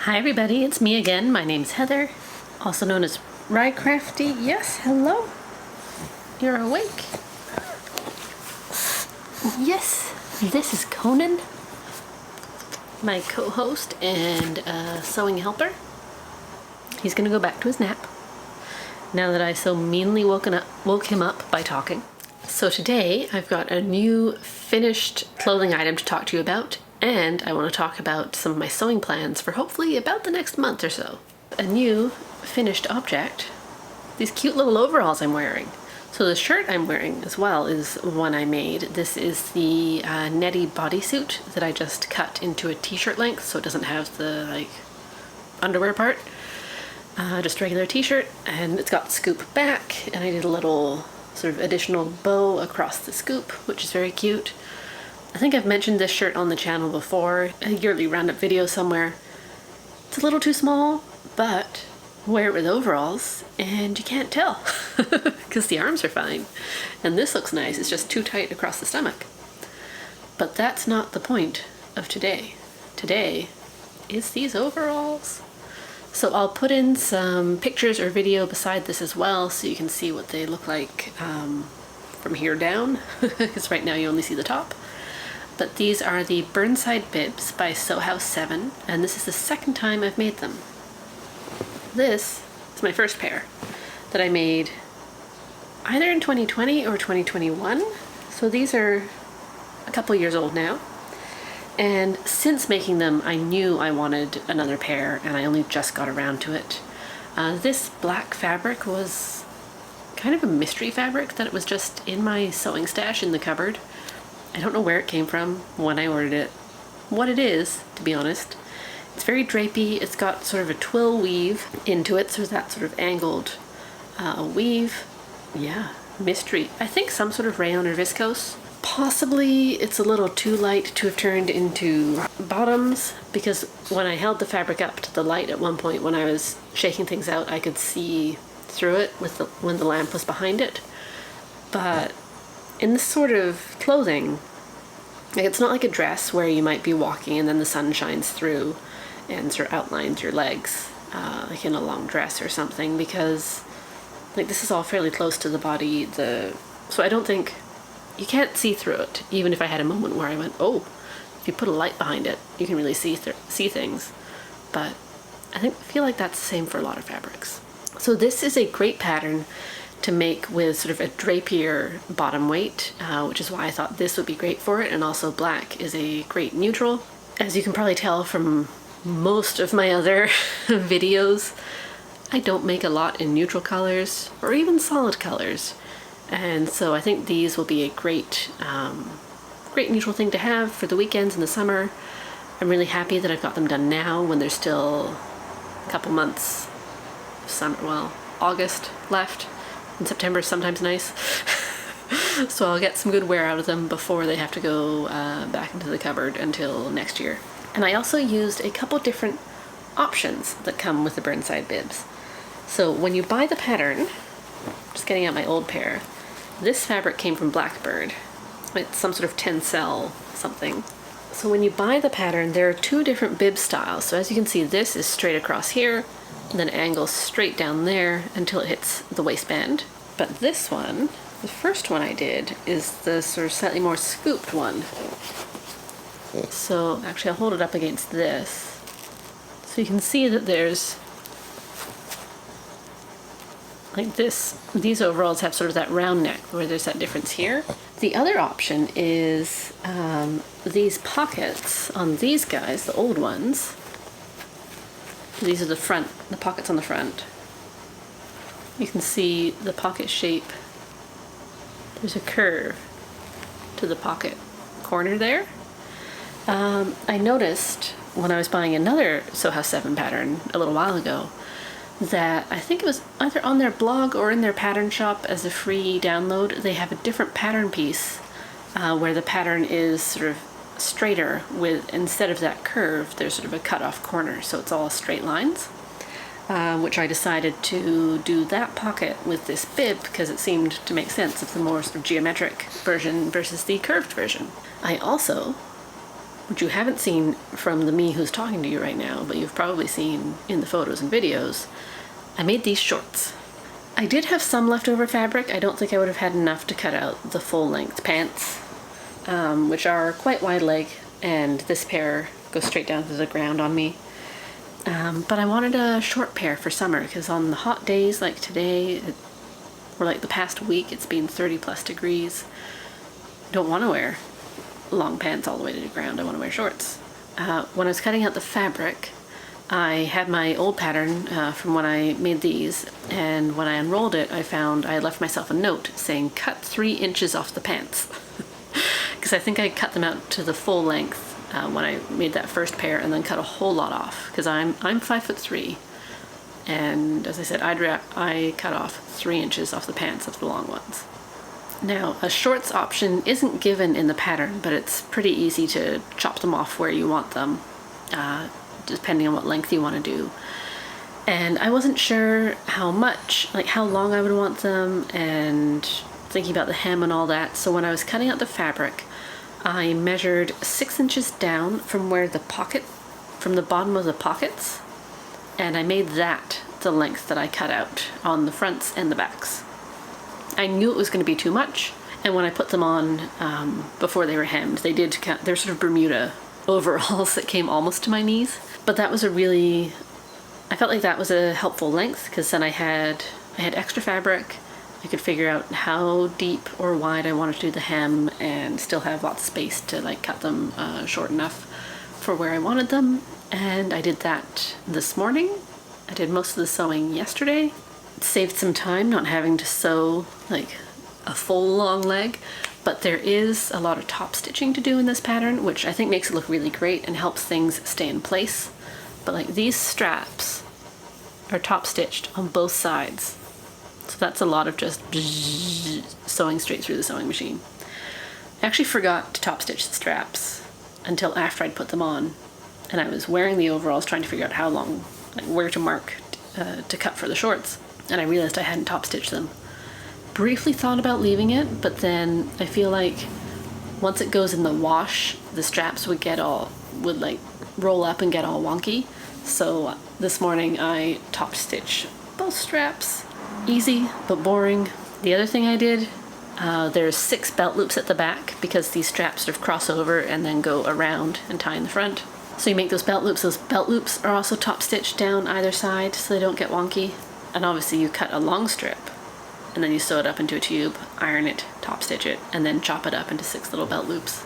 Hi everybody, it's me again. My name's Heather, also known as Rycrafty. Yes, hello. You're awake. Yes, this is Conan, my co-host and sewing helper. He's gonna go back to his nap now that I so meanly woke him up by talking. So today I've got a new finished clothing item to talk to you about, and I want to talk about some of my sewing plans for hopefully about the next month or so. A new finished object, these cute little overalls I'm wearing. So the shirt I'm wearing as well is one I made. This is the netty bodysuit that I just cut into a t-shirt length, so it doesn't have the underwear part. Just a regular t-shirt, and it's got scoop back, and I did a little sort of additional bow across the scoop, which is very cute. I think I've mentioned this shirt on the channel before, a yearly roundup video somewhere. It's a little too small, but wear it with overalls and you can't tell because the arms are fine. And this looks nice, it's just too tight across the stomach. But that's not the point of today. Today is these overalls. So I'll put in some pictures or video beside this as well so you can see what they look like from here down, because right now you only see the top. But these are the Burnside Bibs by Sew House 7, and this is the second time I've made them. This is my first pair that I made either in 2020 or 2021, so these are a couple years old now. And since making them, I knew I wanted another pair, and I only just got around to it. This black fabric was kind of a mystery fabric that it was just in my sewing stash in the cupboard. I don't know where it came from, when I ordered it, what it is, to be honest. It's very drapey, it's got sort of a twill weave into it, so that sort of angled weave. Yeah, mystery. I think some sort of rayon or viscose. Possibly it's a little too light to have turned into bottoms, because when I held the fabric up to the light at one point when I was shaking things out, I could see through it with when the lamp was behind it. But in this sort of clothing, it's not like a dress where you might be walking and then the sun shines through and sort of outlines your legs, like in a long dress or something, because this is all fairly close to the body. So I don't think you can't see through it, even if I had a moment where I went, oh, if you put a light behind it, you can really see things. But I feel like that's the same for a lot of fabrics. So this is a great pattern to make with sort of a drapier bottom weight, which is why I thought this would be great for it, and also black is a great neutral. As you can probably tell from most of my other videos, I don't make a lot in neutral colors or even solid colors, and so I think these will be a great neutral thing to have for the weekends in the summer. I'm really happy that I've got them done now when there's still a couple months of summer, well, August left. And September is sometimes nice. So I'll get some good wear out of them before they have to go back into the cupboard until next year. And I also used a couple different options that come with the Burnside Bibs. So when you buy the pattern, just getting out my old pair, this fabric came from Blackbird. It's some sort of tencel something. So when you buy the pattern, there are two different bib styles. So as you can see, this is straight across here, and then it angles straight down there until it hits the waistband. But this one, the first one I did, is the sort of slightly more scooped one. So actually I'll hold it up against this. So you can see that there's, like this, these overalls have sort of that round neck where there's that difference here. The other option is these pockets on these guys, the old ones. These are the pockets on the front. You can see the pocket shape. There's a curve to the pocket corner there. I noticed when I was buying another Sew House 7 pattern a little while ago that I think it was either on their blog or in their pattern shop as a free download, they have a different pattern piece where the pattern is sort of straighter with, instead of that curve, there's sort of a cut off corner, so it's all straight lines, which I decided to do that pocket with this bib because it seemed to make sense of the more sort of geometric version versus the curved version. I also which you haven't seen from the me who's talking to you right now, but you've probably seen in the photos and videos, I made these shorts. I did have some leftover fabric. I don't think I would have had enough to cut out the full-length pants, which are quite wide leg, and this pair goes straight down to the ground on me. But I wanted a short pair for summer, because on the hot days like today, or like the past week, it's been 30+ degrees. I don't want to wear long pants all the way to the ground. I want to wear shorts. When I was cutting out the fabric, I had my old pattern from when I made these, and when I unrolled it, I found I had left myself a note saying cut 3 inches off the pants, because I think I cut them out to the full length when I made that first pair, and then cut a whole lot off, because I'm 5'3", and as I said, I cut off 3 inches off the pants of the long ones. Now, a shorts option isn't given in the pattern, but it's pretty easy to chop them off where you want them, depending on what length you want to do. And I wasn't sure how much, like how long I would want them, and thinking about the hem and all that. So when I was cutting out the fabric, I measured 6 inches down from where the pocket, from the bottom of the pockets, and I made that the length that I cut out on the fronts and the backs. I knew it was going to be too much, and when I put them on before they were hemmed, they're sort of Bermuda overalls that came almost to my knees. But that was I felt like that was a helpful length, because then I had extra fabric. I could figure out how deep or wide I wanted to do the hem, and still have lots of space to like cut them short enough for where I wanted them. And I did that this morning. I did most of the sewing yesterday. It saved some time not having to sew like a full long leg, but there is a lot of top stitching to do in this pattern, which I think makes it look really great and helps things stay in place. But like these straps are top stitched on both sides. So that's a lot of just sewing straight through the sewing machine. I actually forgot to top stitch the straps until after I'd put them on, and I was wearing the overalls trying to figure out how long, like where to mark to cut for the shorts, and I realized I hadn't top stitched them. Briefly thought about leaving it, but then I feel like once it goes in the wash, the straps would like roll up and get all wonky. So this morning I top stitched both straps. Easy, but boring. The other thing I did, there's 6 belt loops at the back, because these straps sort of cross over and then go around and tie in the front. So you make those belt loops. Those belt loops are also top stitched down either side so they don't get wonky. And obviously you cut a long strip, and then you sew it up into a tube, iron it, top stitch it, and then chop it up into 6 little belt loops.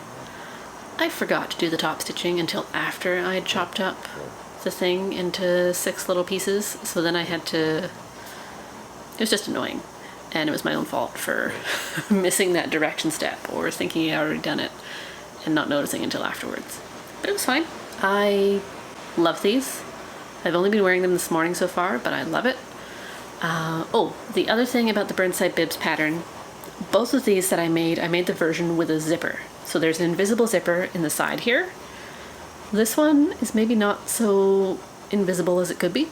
I forgot to do the top stitching until after I had chopped up the thing into 6 little pieces, so then I had to... It was just annoying, and it was my own fault for missing that direction step, or thinking I'd already done it and not noticing until afterwards. But it was fine. I love these. I've only been wearing them this morning so far, but I love it. Oh, the other thing about the Burnside Bibs pattern, both of these that I made the version with a zipper. So there's an invisible zipper in the side here. This one is maybe not so invisible as it could be.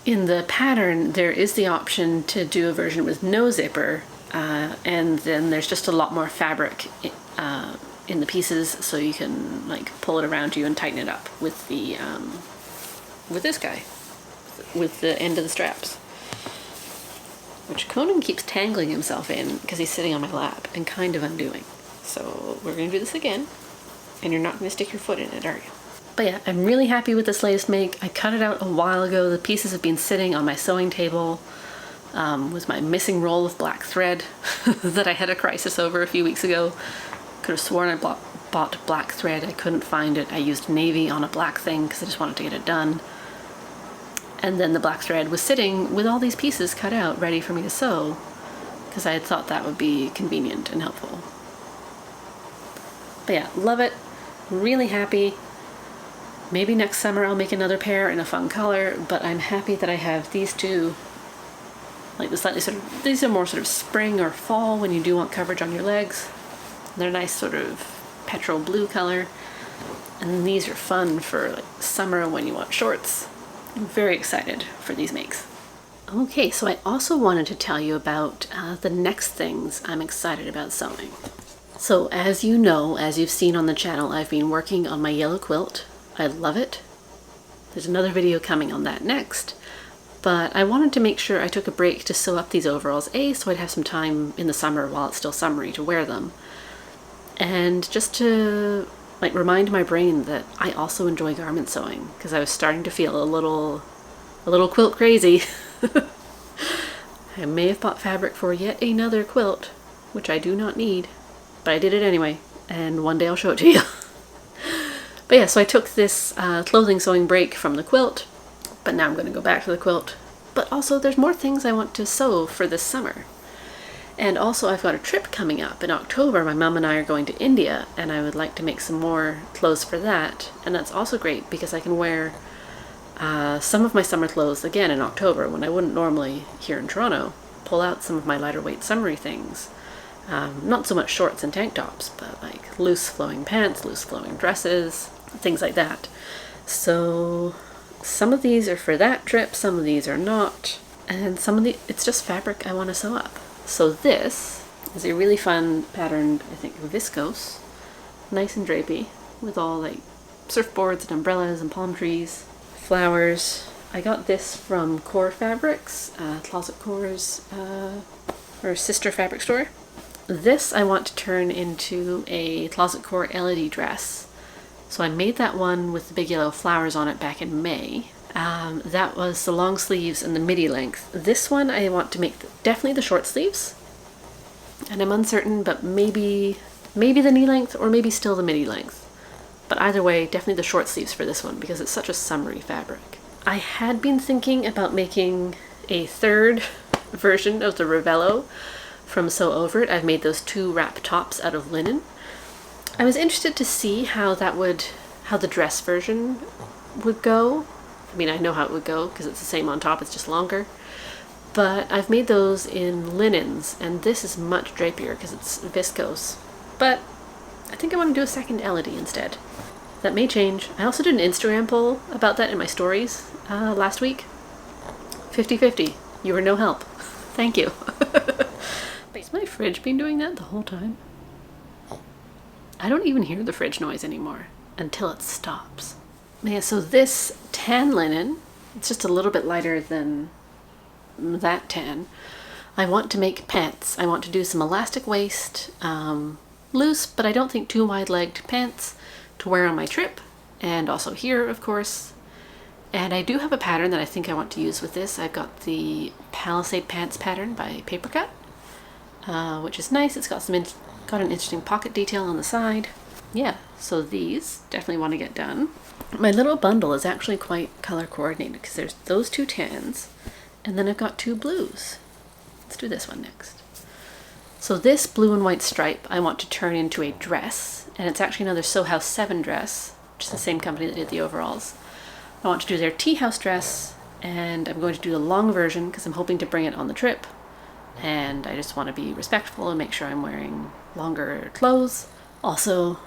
In the pattern, there is the option to do a version with no zipper, and then there's just a lot more fabric in the pieces, so you can like pull it around you and tighten it up with the with this guy, with the end of the straps, which Conan keeps tangling himself in because he's sitting on my lap and kind of undoing. So we're gonna do this again, and you're not gonna stick your foot in it, are you? But yeah, I'm really happy with this latest make. I cut it out a while ago. The pieces have been sitting on my sewing table with my missing roll of black thread that I had a crisis over a few weeks ago. Could have sworn I bought black thread. I couldn't find it. I used navy on a black thing because I just wanted to get it done. And then the black thread was sitting with all these pieces cut out ready for me to sew, because I had thought that would be convenient and helpful. But yeah, love it. Really happy. Maybe next summer I'll make another pair in a fun color, but I'm happy that I have these two. Like the slightly sort of, these are more sort of spring or fall when you do want coverage on your legs. They're nice sort of petrol blue color. And these are fun for like summer when you want shorts. I'm very excited for these makes. Okay, so I also wanted to tell you about the next things I'm excited about sewing. So as you know, as you've seen on the channel, I've been working on my yellow quilt. I love it. There's another video coming on that next, but I wanted to make sure I took a break to sew up these overalls, so I'd have some time in the summer while it's still summery to wear them. And just to like remind my brain that I also enjoy garment sewing, because I was starting to feel a little quilt crazy. I may have bought fabric for yet another quilt, which I do not need, but I did it anyway, and one day I'll show it to you. But yeah, so I took this clothing sewing break from the quilt, but now I'm going to go back to the quilt. But also there's more things I want to sew for this summer. And also I've got a trip coming up in October. My mom and I are going to India, and I would like to make some more clothes for that. And that's also great because I can wear some of my summer clothes again in October when I wouldn't normally here in Toronto. Pull out some of my lighter weight summery things. Not so much shorts and tank tops, but like loose flowing pants, loose flowing dresses, things like that. So some of these are for that trip, some of these are not, and some of the it's just fabric I want to sew up. So this is a really fun patterned, I think, viscose, nice and drapey, with all like surfboards and umbrellas and palm trees, flowers. I got this from Core Fabrics, Closet Core's or sister fabric store. This I want to turn into a Closet Core Elodie dress. So I made that one with the big yellow flowers on it back in May. That was the long sleeves and the midi length. This one I want to make definitely the short sleeves. And I'm uncertain, but maybe the knee length or maybe still the midi length. But either way, definitely the short sleeves for this one because it's such a summery fabric. I had been thinking about making a third version of the Ravello from Sew Over It. I've made those two wrap tops out of linen. I was interested to see how the dress version would go. I mean, I know how it would go because it's the same on top, it's just longer. But I've made those in linens, and this is much drapier because it's viscose. But I think I want to do a second Elodie instead. That may change. I also did an Instagram poll about that in my stories last week. 50-50. You were no help. Thank you. Has my fridge been doing that the whole time? I don't even hear the fridge noise anymore until it stops. Yeah, so this tan linen, it's just a little bit lighter than that tan. I want to make pants. I want to do some elastic waist, loose, but I don't think too wide-legged pants to wear on my trip, and also here, of course. And I do have a pattern that I think I want to use with this. I've got the Pallisade Pants pattern by Papercut, which is nice. It's got got an interesting pocket detail on the side. Yeah, so these definitely want to get done. My little bundle is actually quite color coordinated because there's those two tans, and then I've got two blues. Let's do this one next. So this blue and white stripe I want to turn into a dress, and it's actually another Sew House 7 dress, which is the same company that did the overalls. I want to do their tea house dress, and I'm going to do the long version because I'm hoping to bring it on the trip, and I just want to be respectful and make sure I'm wearing longer clothes. Also,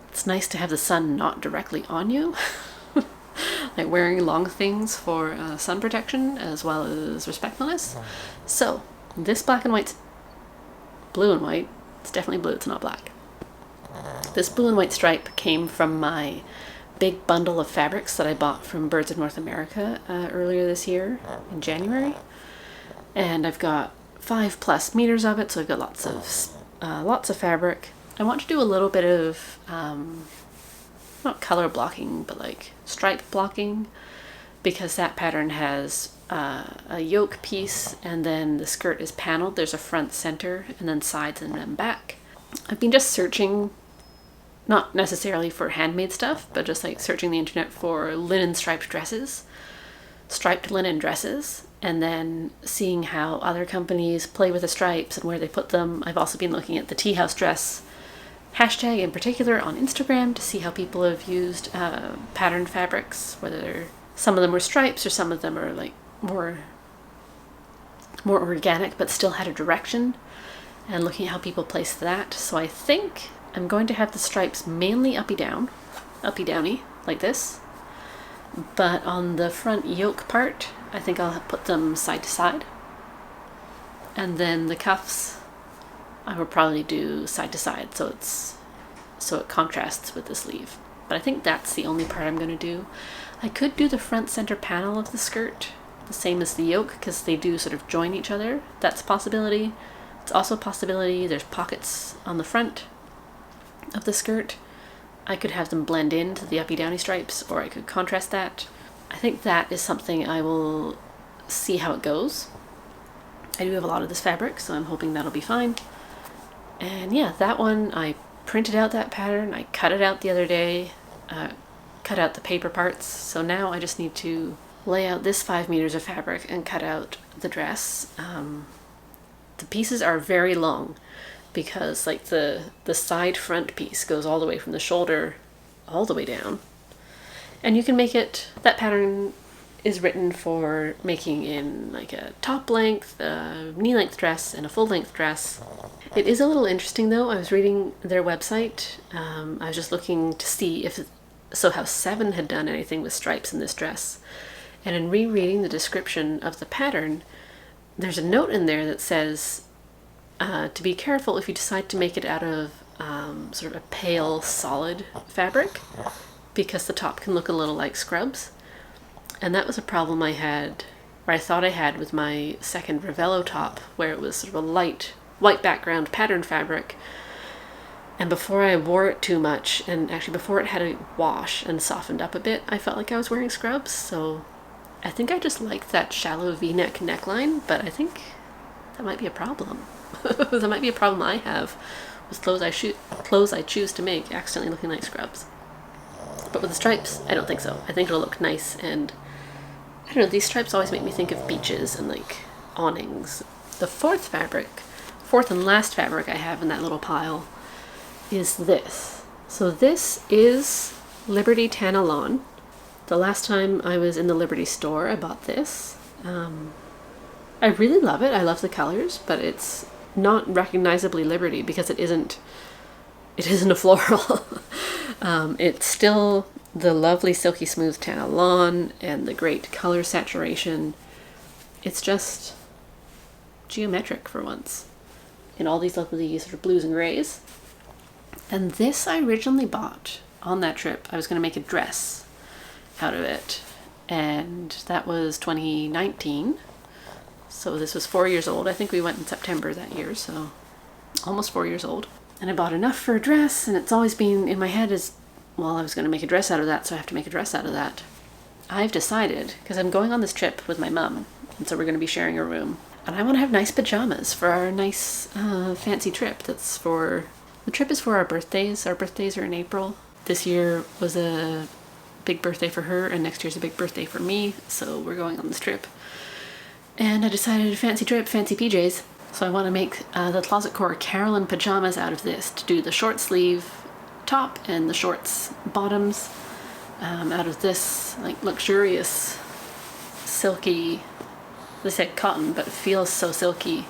it's nice to have the sun not directly on you. Like wearing long things for sun protection as well as respectfulness. So this black and white's blue and white. It's definitely blue, it's not black. This blue and white stripe came from my big bundle of fabrics that I bought from Birds of North America earlier this year in January. And I've got 5+ meters of it, so I've got lots of fabric. I want to do a little bit of not color blocking, but like stripe blocking, because that pattern has a yoke piece and then the skirt is paneled. There's a front, center, and then sides and then back. I've been just searching, not necessarily for handmade stuff, but just like searching the internet for linen striped dresses, striped linen dresses, and then seeing how other companies play with the stripes and where they put them. I've also been looking at the tea house dress hashtag in particular on Instagram to see how people have used patterned fabrics, whether some of them were stripes or some of them are like more organic but still had a direction, and looking at how people place that. So I think I'm going to have the stripes mainly uppy downy like this, but on the front yoke part I think I'll put them side to side, and then the cuffs I would probably do side to side so it contrasts with the sleeve. But I think that's the only part I'm going to do. I could do the front center panel of the skirt the same as the yoke because they do sort of join each other. That's a possibility. It's also a possibility there's pockets on the front of the skirt. I could have them blend into the uppy downy stripes, or I could contrast that. I think that is something I will see how it goes. I do have a lot of this fabric, so I'm hoping that'll be fine. And yeah, that one, I printed out that pattern, I cut it out the other day, cut out the paper parts, so now I just need to lay out this 5 meters of fabric and cut out the dress. The pieces are very long because like the side front piece goes all the way from the shoulder all the way down. And you can make it, that pattern is written for making in like a top length, a knee length dress, and a full length dress. It is a little interesting though. I was reading their website. I was just looking to see if Sew House 7 had done anything with stripes in this dress. And in rereading the description of the pattern, there's a note in there that says to be careful if you decide to make it out of sort of a pale solid fabric, because the top can look a little like scrubs. And that was a problem I had, or I thought I had, with my second Ravello top, where it was sort of a light white background pattern fabric. And before I wore it too much, and actually before it had a wash and softened up a bit, I felt like I was wearing scrubs. So I think I just liked that shallow V-neck neckline, but I think that might be a problem. That might be a problem I have with clothes I choose to make accidentally looking like scrubs. But with the stripes, I don't think so. I think it'll look nice, and I don't know, these stripes always make me think of beaches and like awnings. The fourth and last fabric I have in that little pile is this. So this is Liberty Tanalon. The last time I was in the Liberty store, I bought this. I really love it. I love the colors, but it's not recognizably Liberty because it isn't a floral. It's still the lovely silky smooth Tanalon and the great color saturation. It's just geometric for once in all these lovely sort of blues and grays. And this I originally bought on that trip. I was going to make a dress out of it, and that was 2019. So this was 4 years old. I think we went in September that year, so almost 4 years old. And I bought enough for a dress, and it's always been in my head as, well, I was going to make a dress out of that, so I have to make a dress out of that. I've decided, because I'm going on this trip with my mum, and so we're going to be sharing a room, and I want to have nice pajamas for our nice fancy trip. The trip is for our birthdays. Our birthdays are in April. This year was a big birthday for her, and next year's a big birthday for me, so we're going on this trip. And I decided fancy trip, fancy PJs. So I want to make the Closet Core Carolyn Pajamas out of this, to do the short sleeve top and the shorts bottoms out of this like luxurious silky, they said cotton, but it feels so silky,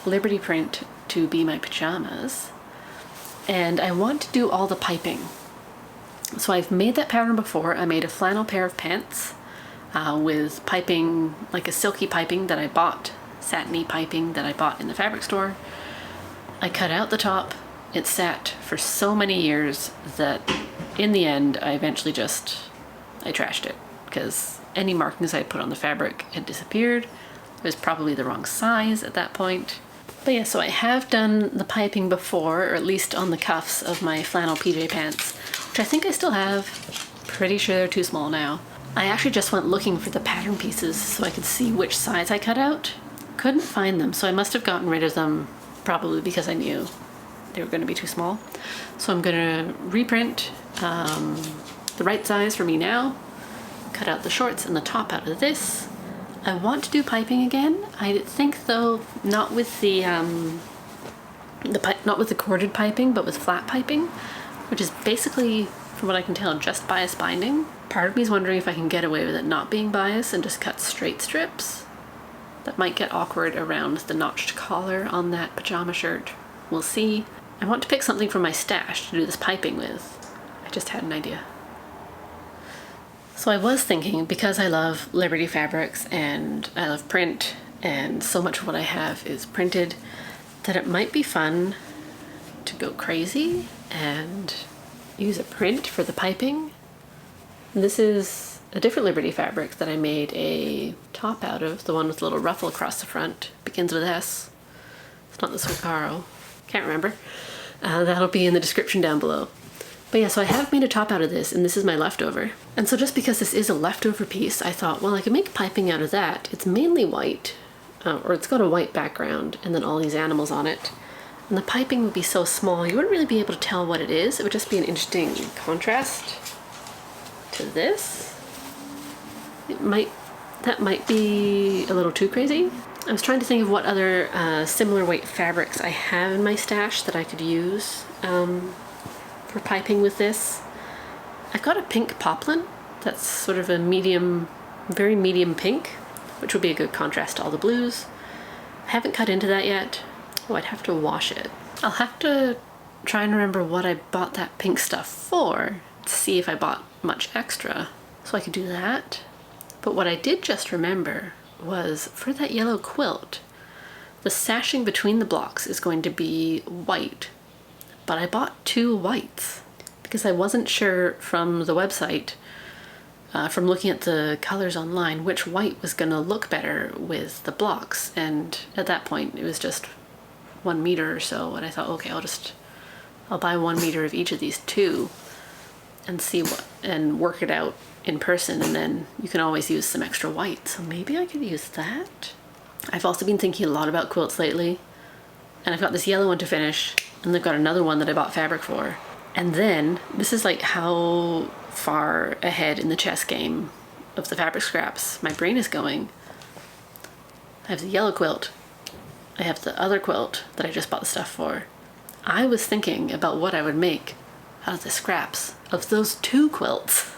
Liberty print to be my pajamas. And I want to do all the piping. So I've made that pattern before. I made a flannel pair of pants with piping, like a silky piping that I bought, satiny piping that I bought in the fabric store. I cut out the top. It sat for so many years that in the end I eventually I trashed it because any markings I put on the fabric had disappeared. It was probably the wrong size at that point. But yeah, so I have done the piping before, or at least on the cuffs of my flannel PJ pants, which I think I still have. Pretty sure they're too small now. I actually just went looking for the pattern pieces so I could see which size I cut out. Couldn't find them, so I must have gotten rid of them, probably because I knew they were going to be too small. So I'm going to reprint the right size for me now, cut out the shorts and the top out of this. I want to do piping again. I think though not with the not with the corded piping, but with flat piping, which is basically, from what I can tell, just bias binding. Part of me is wondering if I can get away with it not being bias and just cut straight strips. That might get awkward around the notched collar on that pajama shirt. We'll see. I want to pick something from my stash to do this piping with. I just had an idea. So I was thinking, because I love Liberty fabrics and I love print and so much of what I have is printed, that it might be fun to go crazy and use a print for the piping. This is a different Liberty fabric that I made a top out of, the one with a little ruffle across the front. Begins with S. It's not the Swicaro. Can't remember. That'll be in the description down below. But yeah, so I have made a top out of this, and this is my leftover. And so just because this is a leftover piece, I thought, well, I could make piping out of that. It's mainly white, or it's got a white background, and then all these animals on it. And the piping would be so small, you wouldn't really be able to tell what it is. It would just be an interesting contrast to this. That might be a little too crazy. I was trying to think of what other similar weight fabrics I have in my stash that I could use for piping with this. I've got a pink poplin that's sort of a medium, very medium pink, which would be a good contrast to all the blues. I haven't cut into that yet. Oh, I'd have to wash it. I'll have to try and remember what I bought that pink stuff for to see if I bought much extra, so I could do that. But what I did just remember was for that yellow quilt, the sashing between the blocks is going to be white, but I bought 2 whites because I wasn't sure from the website, from looking at the colors online, which white was gonna look better with the blocks. And at that point it was just 1 meter or so, and I thought, okay, I'll buy 1 meter of each of these 2 and see and work it out in person, and then you can always use some extra white. So maybe I could use that. I've also been thinking a lot about quilts lately, and I've got this yellow one to finish, and I've got another one that I bought fabric for. And then this is like how far ahead in the chess game of the fabric scraps my brain is going. I have the yellow quilt, I have the other quilt that I just bought the stuff for. I was thinking about what I would make out of the scraps of those 2 quilts.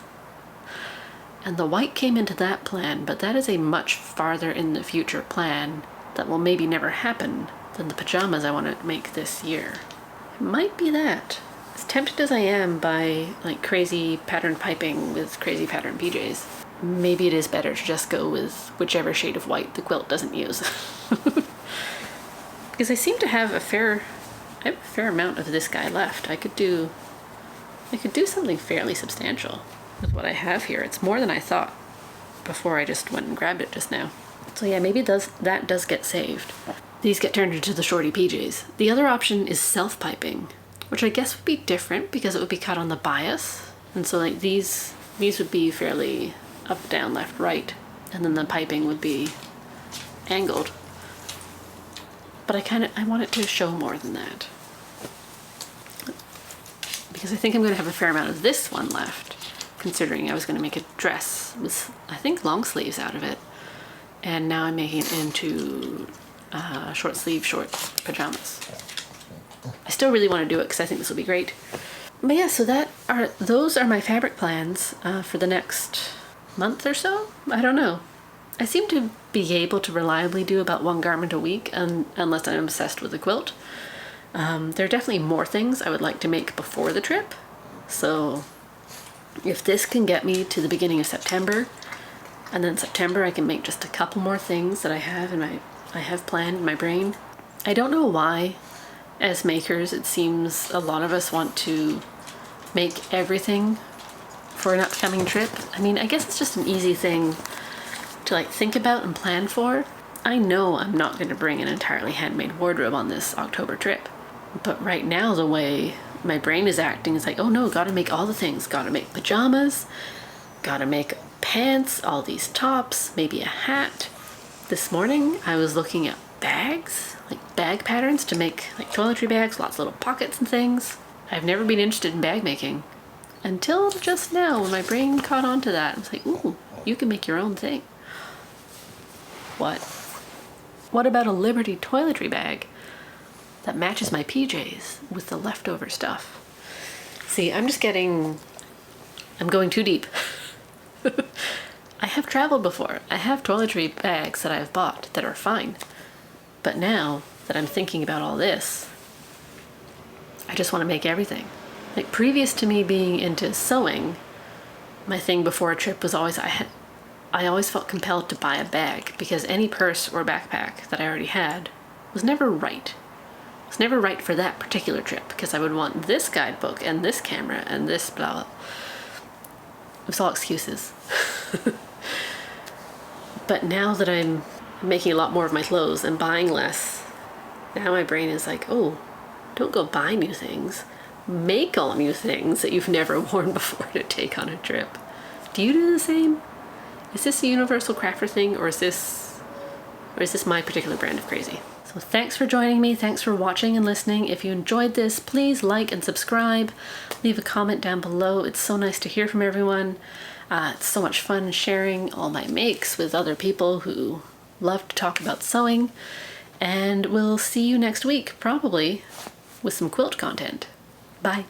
And the white came into that plan, but that is a much farther in the future plan that will maybe never happen than the pajamas I want to make this year. It might be that. As tempted as I am by like crazy pattern piping with crazy pattern PJs, maybe it is better to just go with whichever shade of white the quilt doesn't use. Because I seem to have a fair amount of this guy left. I could do something fairly substantial with what I have here. It's more than I thought before I just went and grabbed it just now. So yeah, maybe that does get saved. These get turned into the shorty PJs. The other option is self-piping, which I guess would be different because it would be cut on the bias. And so like these would be fairly up, down, left, right, and then the piping would be angled. But I want it to show more than that, because I think I'm going to have a fair amount of this one left, considering I was going to make a dress with, I think, long sleeves out of it, and now I'm making it into short sleeve short pajamas. I still really want to do it because I think this will be great. But yeah, so those are my fabric plans for the next month or so. I don't know. I seem to be able to reliably do about 1 garment a week, unless I'm obsessed with a quilt. There are definitely more things I would like to make before the trip. So if this can get me to the beginning of September, and then September I can make just a couple more things that I have planned in my brain. I don't know why, as makers, it seems a lot of us want to make everything for an upcoming trip. I mean, I guess it's just an easy thing to like think about and plan for. I know I'm not going to bring an entirely handmade wardrobe on this October trip, but right now the way my brain is acting is like, oh no, gotta make all the things. Gotta make pajamas, gotta make pants, all these tops, maybe a hat. This morning I was looking at bags, like bag patterns to make like toiletry bags, lots of little pockets and things. I've never been interested in bag making until just now when my brain caught on to that. I was like, ooh, you can make your own thing. What about a Liberty toiletry bag that matches my PJs with the leftover stuff? See, I'm going too deep. I have traveled before. I have toiletry bags that I've bought that are fine. But now that I'm thinking about all this, I just want to make everything. Like previous to me being into sewing, my thing before a trip was always I always felt compelled to buy a bag because any purse or backpack that I already had was never right. It's never right for that particular trip because I would want this guidebook and this camera and this blah blah. It's all excuses. But now that I'm making a lot more of my clothes and buying less, now my brain is like, oh, don't go buy new things. Make all new things that you've never worn before to take on a trip. Do you do the same? Is this a universal crafter thing, or is this my particular brand of crazy? So thanks for joining me. Thanks for watching and listening. If you enjoyed this, please like and subscribe. Leave a comment down below. It's so nice to hear from everyone. It's so much fun sharing all my makes with other people who love to talk about sewing. And we'll see you next week, probably with some quilt content. Bye.